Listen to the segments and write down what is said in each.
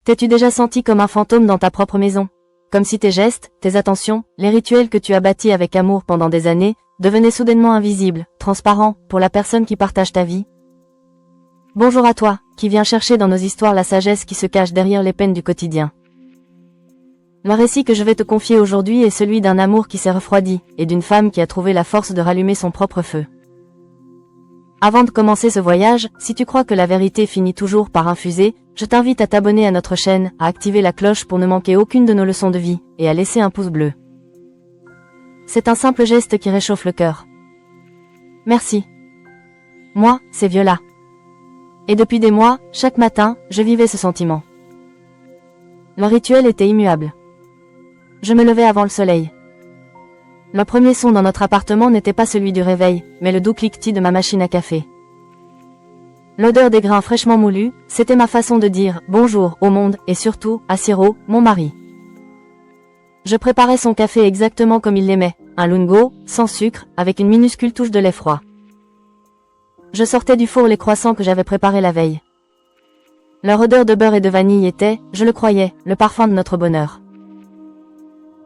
T'es-tu déjà senti comme un fantôme dans ta propre maison? Comme si tes gestes, tes attentions, les rituels que tu as bâtis avec amour pendant des années, devenaient soudainement invisibles, transparents, pour la personne qui partage ta vie? Bonjour à toi, qui viens chercher dans nos histoires la sagesse qui se cache derrière les peines du quotidien. Le récit que je vais te confier aujourd'hui est celui d'un amour qui s'est refroidi, et d'une femme qui a trouvé la force de rallumer son propre feu. Avant de commencer ce voyage, si tu crois que la vérité finit toujours par infuser, je t'invite à t'abonner à notre chaîne, à activer la cloche pour ne manquer aucune de nos leçons de vie, et à laisser un pouce bleu. C'est un simple geste qui réchauffe le cœur. Merci. Moi, c'est Viola. Et depuis des mois, chaque matin, je vivais ce sentiment. Le rituel était immuable. Je me levais avant le soleil. Le premier son dans notre appartement n'était pas celui du réveil, mais le doux cliquetis de ma machine à café. L'odeur des grains fraîchement moulus, c'était ma façon de dire bonjour au monde et surtout à Siro, mon mari. Je préparais son café exactement comme il l'aimait, un lungo, sans sucre, avec une minuscule touche de lait froid. Je sortais du four les croissants que j'avais préparés la veille. Leur odeur de beurre et de vanille était, je le croyais, le parfum de notre bonheur.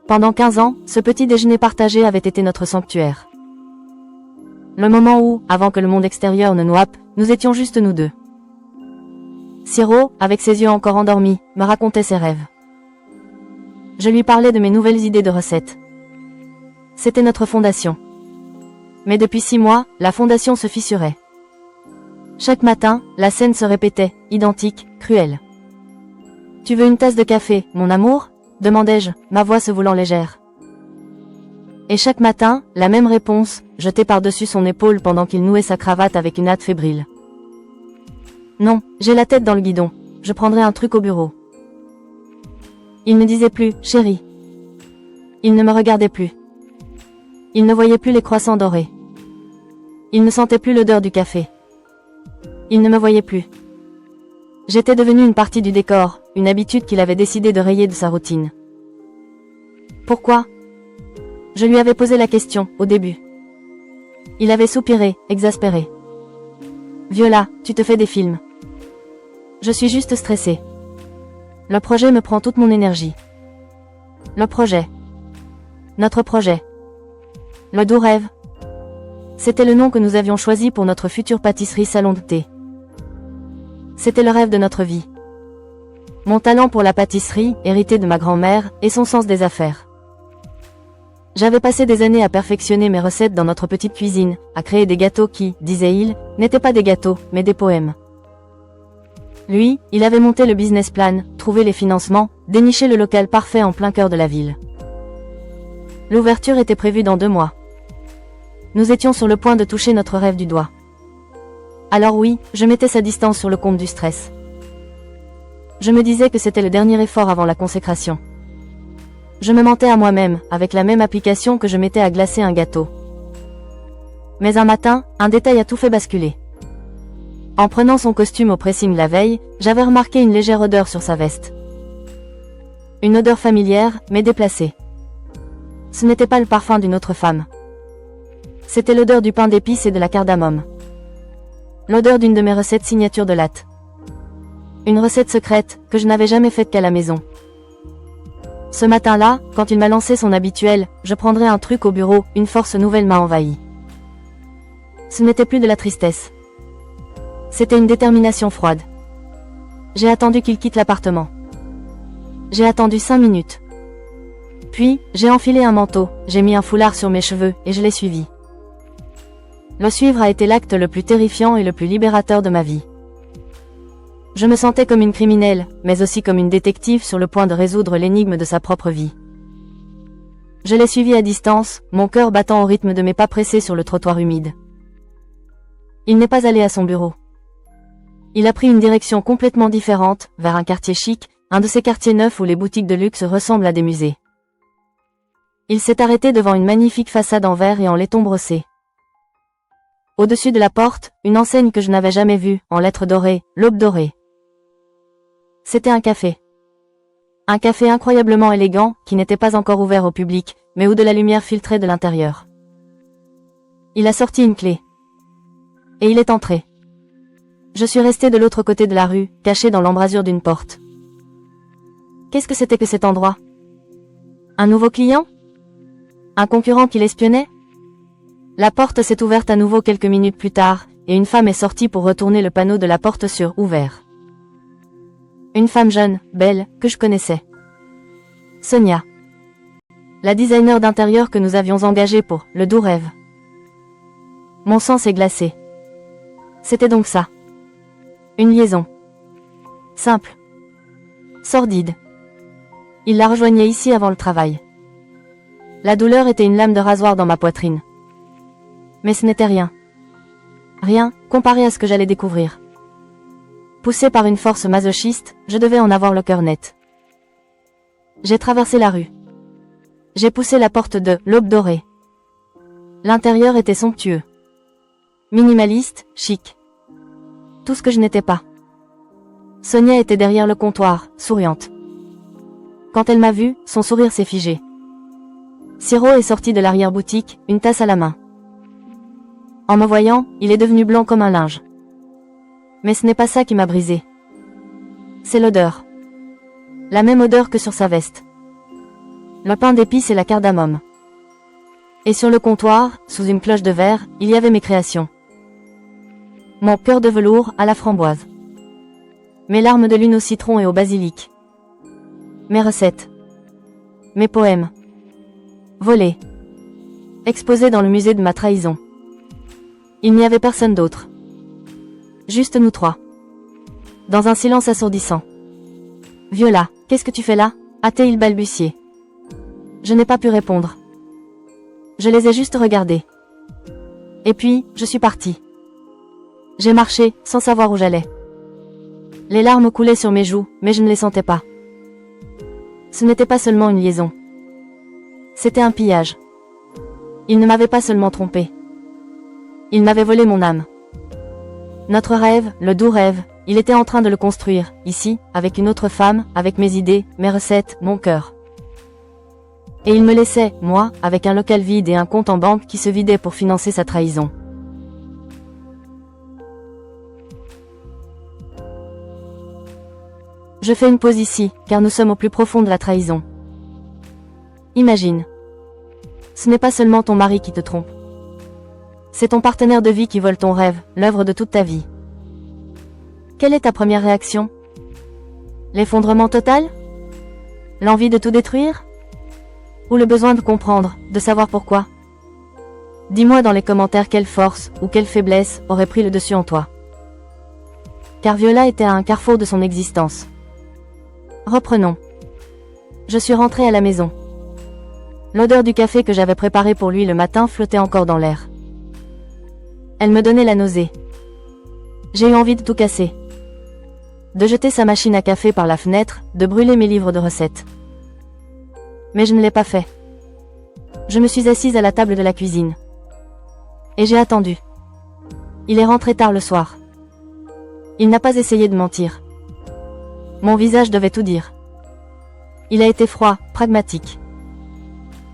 Pendant 15 ans, ce petit déjeuner partagé avait été notre sanctuaire. Le moment où, avant que le monde extérieur ne nous happe, nous étions juste nous deux. Siro, avec ses yeux encore endormis, me racontait ses rêves. Je lui parlais de mes nouvelles idées de recettes. C'était notre fondation. Mais depuis 6 mois, la fondation se fissurait. Chaque matin, la scène se répétait, identique, cruelle. « Tu veux une tasse de café, mon amour ?» demandai-je, ma voix se voulant légère. Et chaque matin, la même réponse, jetée par-dessus son épaule pendant qu'il nouait sa cravate avec une hâte fébrile. Non, j'ai la tête dans le guidon, je prendrai un truc au bureau. Il ne disait plus, chérie. Il ne me regardait plus. Il ne voyait plus les croissants dorés. Il ne sentait plus l'odeur du café. Il ne me voyait plus. J'étais devenue une partie du décor, une habitude qu'il avait décidé de rayer de sa routine. Pourquoi? Je lui avais posé la question, au début. Il avait soupiré, exaspéré. Viola, tu te fais des films. Je suis juste stressée. Le projet me prend toute mon énergie. Le projet. Notre projet. Le doux rêve. C'était le nom que nous avions choisi pour notre future pâtisserie salon de thé. C'était le rêve de notre vie. Mon talent pour la pâtisserie, hérité de ma grand-mère, et son sens des affaires. J'avais passé des années à perfectionner mes recettes dans notre petite cuisine, à créer des gâteaux qui, disait-il, n'étaient pas des gâteaux, mais des poèmes. Lui, il avait monté le business plan, trouvé les financements, déniché le local parfait en plein cœur de la ville. L'ouverture était prévue dans 2 mois. Nous étions sur le point de toucher notre rêve du doigt. Alors oui, je mettais sa distance sur le compte du stress. Je me disais que c'était le dernier effort avant la consécration. Je me mentais à moi-même, avec la même application que je mettais à glacer un gâteau. Mais un matin, un détail a tout fait basculer. En prenant son costume au pressing la veille, j'avais remarqué une légère odeur sur sa veste. Une odeur familière, mais déplacée. Ce n'était pas le parfum d'une autre femme. C'était l'odeur du pain d'épices et de la cardamome. L'odeur d'une de mes recettes signature de latte. Une recette secrète, que je n'avais jamais faite qu'à la maison. Ce matin-là, quand il m'a lancé son habituel « je prendrai un truc au bureau », une force nouvelle m'a envahi. Ce n'était plus de la tristesse. C'était une détermination froide. J'ai attendu qu'il quitte l'appartement. J'ai attendu 5 minutes. Puis, j'ai enfilé un manteau, j'ai mis un foulard sur mes cheveux, et je l'ai suivi. Le suivre a été l'acte le plus terrifiant et le plus libérateur de ma vie. Je me sentais comme une criminelle, mais aussi comme une détective sur le point de résoudre l'énigme de sa propre vie. Je l'ai suivi à distance, mon cœur battant au rythme de mes pas pressés sur le trottoir humide. Il n'est pas allé à son bureau. Il a pris une direction complètement différente, vers un quartier chic, un de ces quartiers neufs où les boutiques de luxe ressemblent à des musées. Il s'est arrêté devant une magnifique façade en verre et en laiton brossé. Au-dessus de la porte, une enseigne que je n'avais jamais vue, en lettres dorées, l'aube dorée. C'était un café. Un café incroyablement élégant, qui n'était pas encore ouvert au public, mais où de la lumière filtrait de l'intérieur. Il a sorti une clé. Et il est entré. Je suis resté de l'autre côté de la rue, caché dans l'embrasure d'une porte. Qu'est-ce que c'était que cet endroit? Un nouveau client? Un concurrent qui l'espionnait? La porte s'est ouverte à nouveau quelques minutes plus tard, et une femme est sortie pour retourner le panneau de la porte sur « Ouvert ». Une femme jeune, belle, que je connaissais. Sonia. La designer d'intérieur que nous avions engagée pour « Le doux rêve ». Mon sang s'est glacé. C'était donc ça. Une liaison. Simple. Sordide. Il la rejoignait ici avant le travail. La douleur était une lame de rasoir dans ma poitrine. Mais ce n'était rien. Rien, comparé à ce que j'allais découvrir. Poussé par une force masochiste, je devais en avoir le cœur net. J'ai traversé la rue. J'ai poussé la porte de l'Aube dorée. L'intérieur était somptueux. Minimaliste, chic. Tout ce que je n'étais pas. Sonia était derrière le comptoir, souriante. Quand elle m'a vue, son sourire s'est figé. Siro est sorti de l'arrière-boutique, une tasse à la main. En me voyant, il est devenu blanc comme un linge. Mais ce n'est pas ça qui m'a brisé. C'est l'odeur. La même odeur que sur sa veste. Le pain d'épices et la cardamome. Et sur le comptoir, sous une cloche de verre, il y avait mes créations. Mon cœur de velours à la framboise. Mes larmes de lune au citron et au basilic. Mes recettes. Mes poèmes. Volés. Exposés dans le musée de ma trahison. Il n'y avait personne d'autre. Juste nous trois. Dans un silence assourdissant. Viola, qu'est-ce que tu fais là? A-t-il balbutié. Je n'ai pas pu répondre. Je les ai juste regardés. Et puis, je suis partie. J'ai marché, sans savoir où j'allais. Les larmes coulaient sur mes joues, mais je ne les sentais pas. Ce n'était pas seulement une liaison. C'était un pillage. Il ne m'avait pas seulement trompé. Il m'avait volé mon âme. Notre rêve, le doux rêve, il était en train de le construire, ici, avec une autre femme, avec mes idées, mes recettes, mon cœur. Et il me laissait, moi, avec un local vide et un compte en banque qui se vidait pour financer sa trahison. Je fais une pause ici, car nous sommes au plus profond de la trahison. Imagine. Ce n'est pas seulement ton mari qui te trompe. C'est ton partenaire de vie qui vole ton rêve, l'œuvre de toute ta vie. Quelle est ta première réaction? L'effondrement total? L'envie de tout détruire? Ou le besoin de comprendre, de savoir pourquoi? Dis-moi dans les commentaires quelle force, ou quelle faiblesse, aurait pris le dessus en toi. Car Viola était à un carrefour de son existence. Reprenons. Je suis rentrée à la maison. L'odeur du café que j'avais préparé pour lui le matin flottait encore dans l'air. Elle me donnait la nausée. J'ai eu envie de tout casser. De jeter sa machine à café par la fenêtre, de brûler mes livres de recettes. Mais je ne l'ai pas fait. Je me suis assise à la table de la cuisine. Et j'ai attendu. Il est rentré tard le soir. Il n'a pas essayé de mentir. Mon visage devait tout dire. Il a été froid, pragmatique.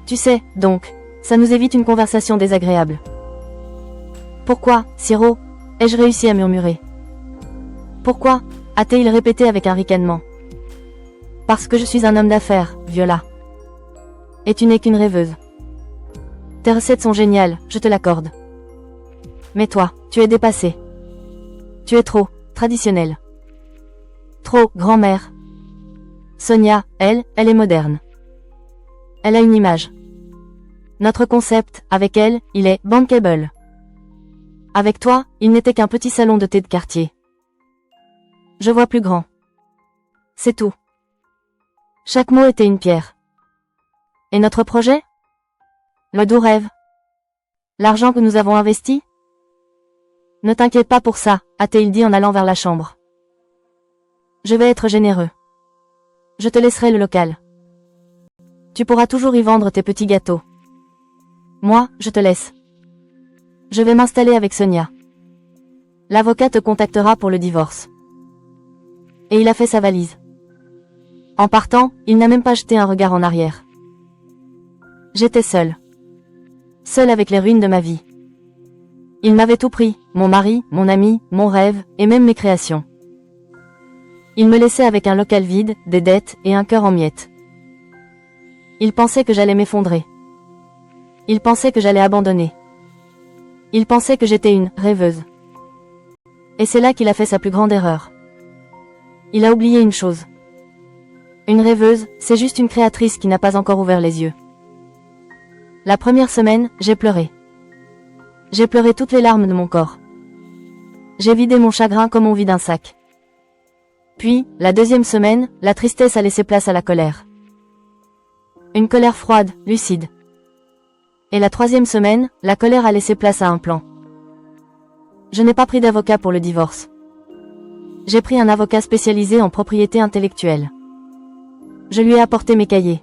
Tu sais, donc, ça nous évite une conversation désagréable. Pourquoi, Siro? Ai-je réussi à murmurer. Pourquoi? A-t-il répété avec un ricanement. Parce que je suis un homme d'affaires, Viola. Et tu n'es qu'une rêveuse. Tes recettes sont géniales, je te l'accorde. Mais toi, tu es dépassée. Tu es trop traditionnelle. Trop grand-mère. Sonia, elle est moderne. Elle a une image. Notre concept, avec elle, il est bankable. Avec toi, il n'était qu'un petit salon de thé de quartier. Je vois plus grand. C'est tout. Chaque mot était une pierre. Et notre projet? Le doux rêve. L'argent que nous avons investi? Ne t'inquiète pas pour ça, a-t-il dit en allant vers la chambre. Je vais être généreux. Je te laisserai le local. Tu pourras toujours y vendre tes petits gâteaux. Moi, je te laisse. Je vais m'installer avec Sonia. L'avocat te contactera pour le divorce. Et il a fait sa valise. En partant, il n'a même pas jeté un regard en arrière. J'étais seule. Seule avec les ruines de ma vie. Il m'avait tout pris, mon mari, mon ami, mon rêve, et même mes créations. Il me laissait avec un local vide, des dettes et un cœur en miettes. Il pensait que j'allais m'effondrer. Il pensait que j'allais abandonner. Il pensait que j'étais une rêveuse. Et c'est là qu'il a fait sa plus grande erreur. Il a oublié une chose. Une rêveuse, c'est juste une créatrice qui n'a pas encore ouvert les yeux. La première semaine, j'ai pleuré. J'ai pleuré toutes les larmes de mon corps. J'ai vidé mon chagrin comme on vide un sac. Puis, la deuxième semaine, la tristesse a laissé place à la colère. Une colère froide, lucide. Et la troisième semaine, la colère a laissé place à un plan. Je n'ai pas pris d'avocat pour le divorce. J'ai pris un avocat spécialisé en propriété intellectuelle. Je lui ai apporté mes cahiers.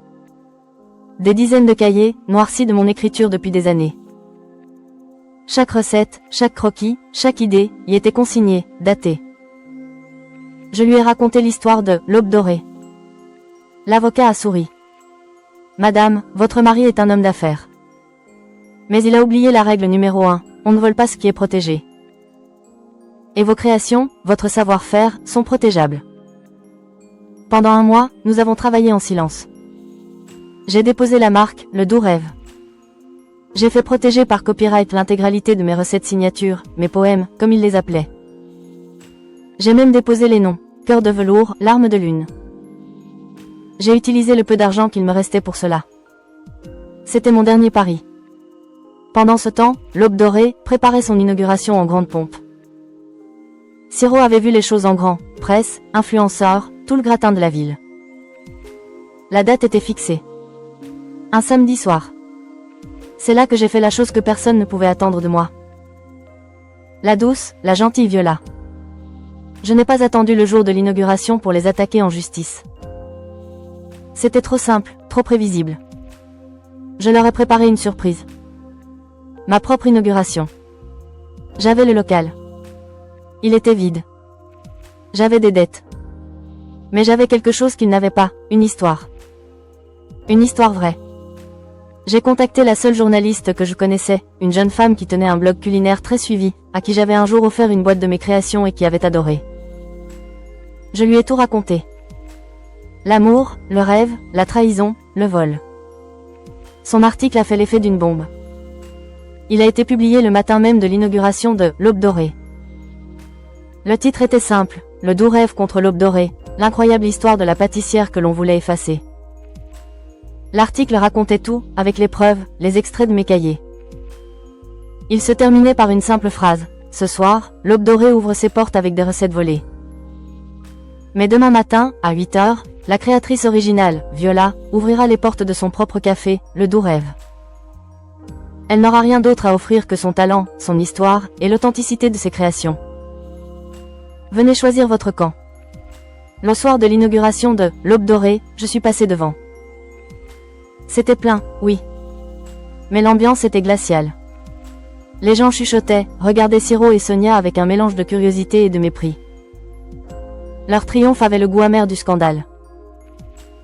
Des dizaines de cahiers, noircis de mon écriture depuis des années. Chaque recette, chaque croquis, chaque idée, y était consignée, datée. Je lui ai raconté l'histoire de l'Aube dorée. L'avocat a souri. Madame, votre mari est un homme d'affaires. Mais il a oublié la règle numéro 1, on ne vole pas ce qui est protégé. Et vos créations, votre savoir-faire, sont protégeables. Pendant un mois, nous avons travaillé en silence. J'ai déposé la marque, le doux rêve. J'ai fait protéger par copyright l'intégralité de mes recettes signatures, mes poèmes, comme il les appelait. J'ai même déposé les noms, cœur de velours, larme de lune. J'ai utilisé le peu d'argent qu'il me restait pour cela. C'était mon dernier pari. Pendant ce temps, l'Aube dorée préparait son inauguration en grande pompe. Siro avait vu les choses en grand, presse, influenceurs, tout le gratin de la ville. La date était fixée. Un samedi soir. C'est là que j'ai fait la chose que personne ne pouvait attendre de moi. La douce, la gentille Viola. Je n'ai pas attendu le jour de l'inauguration pour les attaquer en justice. C'était trop simple, trop prévisible. Je leur ai préparé une surprise. Ma propre inauguration. J'avais le local. Il était vide. J'avais des dettes. Mais j'avais quelque chose qu'ils n'avaient pas, une histoire. Une histoire vraie. J'ai contacté la seule journaliste que je connaissais, une jeune femme qui tenait un blog culinaire très suivi, à qui j'avais un jour offert une boîte de mes créations et qui avait adoré. Je lui ai tout raconté. L'amour, le rêve, la trahison, le vol. Son article a fait l'effet d'une bombe. Il a été publié le matin même de l'inauguration de l'Aube dorée. Le titre était simple, le doux rêve contre l'Aube dorée, l'incroyable histoire de la pâtissière que l'on voulait effacer. L'article racontait tout, avec les preuves, les extraits de mes cahiers. Il se terminait par une simple phrase. Ce soir, l'Aube dorée ouvre ses portes avec des recettes volées. Mais demain matin, à 8 h, la créatrice originale, Viola, ouvrira les portes de son propre café, le doux rêve. Elle n'aura rien d'autre à offrir que son talent, son histoire, et l'authenticité de ses créations. Venez choisir votre camp. Le soir de l'inauguration de l'Aube dorée, je suis passé devant. C'était plein, oui. Mais l'ambiance était glaciale. Les gens chuchotaient, regardaient Siro et Sonia avec un mélange de curiosité et de mépris. Leur triomphe avait le goût amer du scandale.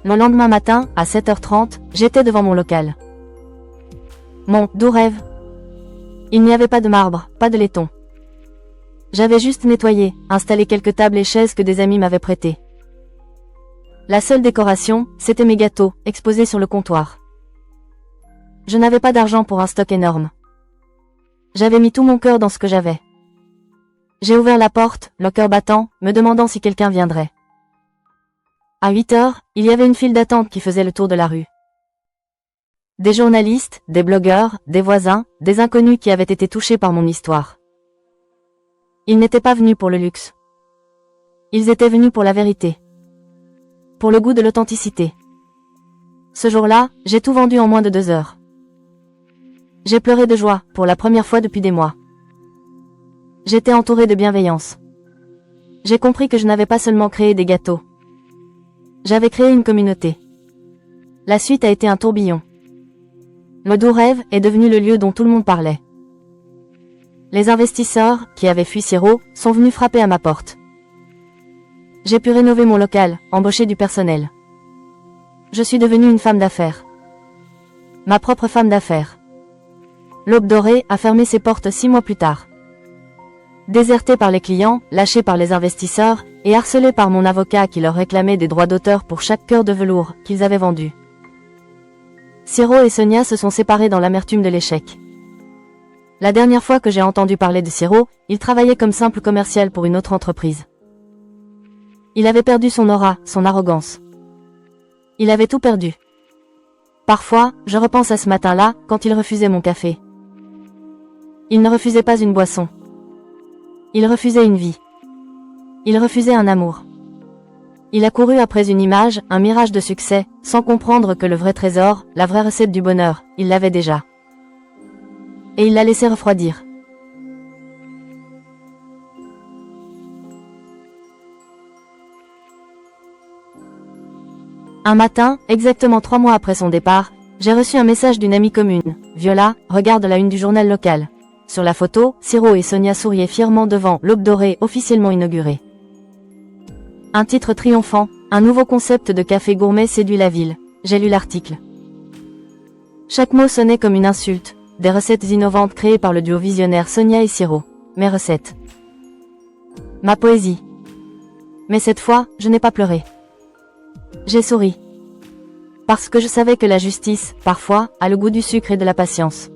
Le lendemain matin, à 7 h 30, j'étais devant mon local. Mon doux rêve. Il n'y avait pas de marbre, pas de laiton. J'avais juste nettoyé, installé quelques tables et chaises que des amis m'avaient prêtées. La seule décoration, c'était mes gâteaux, exposés sur le comptoir. Je n'avais pas d'argent pour un stock énorme. J'avais mis tout mon cœur dans ce que j'avais. J'ai ouvert la porte, le cœur battant, me demandant si quelqu'un viendrait. À 8 h, il y avait une file d'attente qui faisait le tour de la rue. Des journalistes, des blogueurs, des voisins, des inconnus qui avaient été touchés par mon histoire. Ils n'étaient pas venus pour le luxe. Ils étaient venus pour la vérité. Pour le goût de l'authenticité. Ce jour-là, j'ai tout vendu en moins de 2 heures. J'ai pleuré de joie, pour la première fois depuis des mois. J'étais entourée de bienveillance. J'ai compris que je n'avais pas seulement créé des gâteaux. J'avais créé une communauté. La suite a été un tourbillon. Le doux rêve est devenu le lieu dont tout le monde parlait. Les investisseurs, qui avaient fui Siro, sont venus frapper à ma porte. J'ai pu rénover mon local, embaucher du personnel. Je suis devenue une femme d'affaires. Ma propre femme d'affaires. L'Aube dorée a fermé ses portes 6 mois plus tard. Désertés par les clients, lâchés par les investisseurs, et harcelés par mon avocat qui leur réclamait des droits d'auteur pour chaque cœur de velours qu'ils avaient vendu. Siro et Sonia se sont séparés dans l'amertume de l'échec. La dernière fois que j'ai entendu parler de Siro, il travaillait comme simple commercial pour une autre entreprise. Il avait perdu son aura, son arrogance. Il avait tout perdu. Parfois, je repense à ce matin-là, quand il refusait mon café. Il ne refusait pas une boisson. Il refusait une vie. Il refusait un amour. Il a couru après une image, un mirage de succès, sans comprendre que le vrai trésor, la vraie recette du bonheur, il l'avait déjà. Et il l'a laissé refroidir. Un matin, exactement 3 mois après son départ, j'ai reçu un message d'une amie commune. Viola, regarde la une du journal local. Sur la photo, Siro et Sonia souriaient fièrement devant l'Aube dorée officiellement inaugurée. Un titre triomphant, un nouveau concept de café gourmet séduit la ville. J'ai lu l'article. Chaque mot sonnait comme une insulte, des recettes innovantes créées par le duo visionnaire Sonia et Siro. Mes recettes. Ma poésie. Mais cette fois, je n'ai pas pleuré. J'ai souri. Parce que je savais que la justice, parfois, a le goût du sucre et de la patience.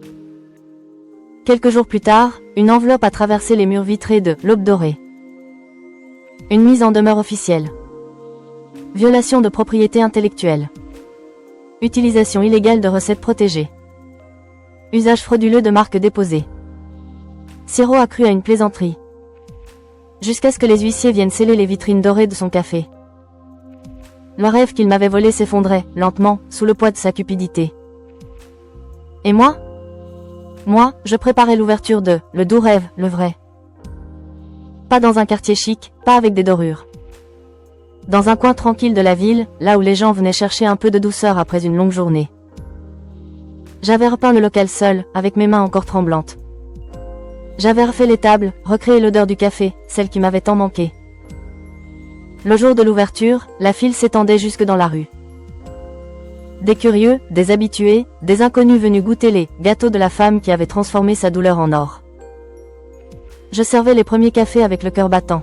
Quelques jours plus tard, une enveloppe a traversé les murs vitrés de l'Aube dorée. Une mise en demeure officielle. Violation de propriété intellectuelle. Utilisation illégale de recettes protégées. Usage frauduleux de marques déposées. Siro a cru à une plaisanterie. Jusqu'à ce que les huissiers viennent sceller les vitrines dorées de son café. Le rêve qu'il m'avait volé s'effondrait, lentement, sous le poids de sa cupidité. Et moi ? Moi, je préparais l'ouverture de « Le doux rêve, le vrai ». Pas dans un quartier chic, pas avec des dorures. Dans un coin tranquille de la ville, là où les gens venaient chercher un peu de douceur après une longue journée. J'avais repeint le local seul, avec mes mains encore tremblantes. J'avais refait les tables, recréé l'odeur du café, celle qui m'avait tant manqué. Le jour de l'ouverture, la file s'étendait jusque dans la rue. Des curieux, des habitués, des inconnus venus goûter les gâteaux de la femme qui avait transformé sa douleur en or. Je servais les premiers cafés avec le cœur battant.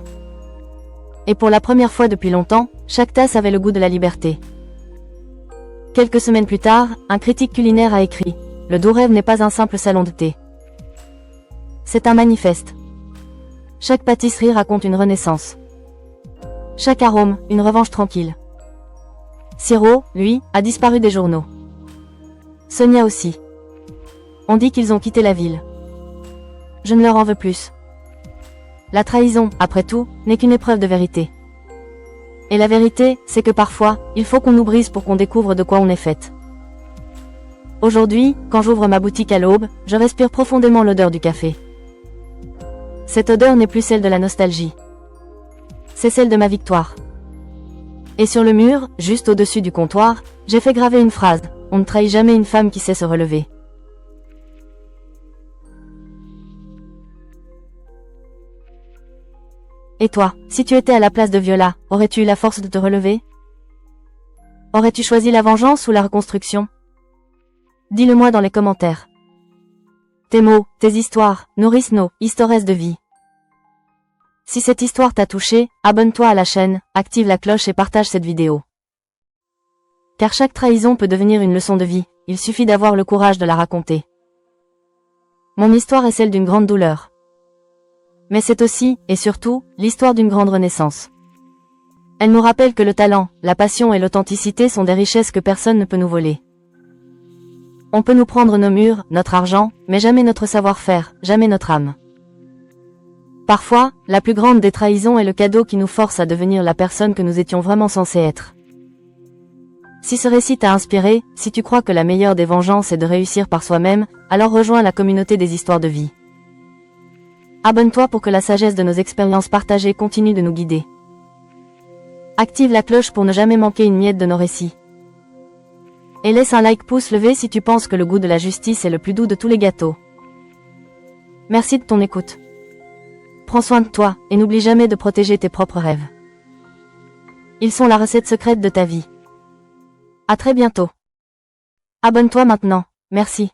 Et pour la première fois depuis longtemps, chaque tasse avait le goût de la liberté. Quelques semaines plus tard, un critique culinaire a écrit « Le doux rêve n'est pas un simple salon de thé. C'est un manifeste. Chaque pâtisserie raconte une renaissance. Chaque arôme, une revanche tranquille. » Siro, lui, a disparu des journaux. Sonia aussi. On dit qu'ils ont quitté la ville. Je ne leur en veux plus. La trahison, après tout, n'est qu'une épreuve de vérité. Et la vérité, c'est que parfois, il faut qu'on nous brise pour qu'on découvre de quoi on est faite. Aujourd'hui, quand j'ouvre ma boutique à l'aube, je respire profondément l'odeur du café. Cette odeur n'est plus celle de la nostalgie. C'est celle de ma victoire. Et sur le mur, juste au-dessus du comptoir, j'ai fait graver une phrase « On ne trahit jamais une femme qui sait se relever ». Et toi, si tu étais à la place de Viola, aurais-tu eu la force de te relever? Aurais-tu choisi la vengeance ou la reconstruction? Dis-le-moi dans les commentaires. Tes mots, tes histoires, nourrissent nos histoires de vie. Si cette histoire t'a touché, abonne-toi à la chaîne, active la cloche et partage cette vidéo. Car chaque trahison peut devenir une leçon de vie, il suffit d'avoir le courage de la raconter. Mon histoire est celle d'une grande douleur. Mais c'est aussi, et surtout, l'histoire d'une grande renaissance. Elle nous rappelle que le talent, la passion et l'authenticité sont des richesses que personne ne peut nous voler. On peut nous prendre nos murs, notre argent, mais jamais notre savoir-faire, jamais notre âme. Parfois, la plus grande des trahisons est le cadeau qui nous force à devenir la personne que nous étions vraiment censés être. Si ce récit t'a inspiré, si tu crois que la meilleure des vengeances est de réussir par soi-même, alors rejoins la communauté des histoires de vie. Abonne-toi pour que la sagesse de nos expériences partagées continue de nous guider. Active la cloche pour ne jamais manquer une miette de nos récits. Et laisse un like pouce levé si tu penses que le goût de la justice est le plus doux de tous les gâteaux. Merci de ton écoute. Prends soin de toi, et n'oublie jamais de protéger tes propres rêves. Ils sont la recette secrète de ta vie. À très bientôt. Abonne-toi maintenant, merci.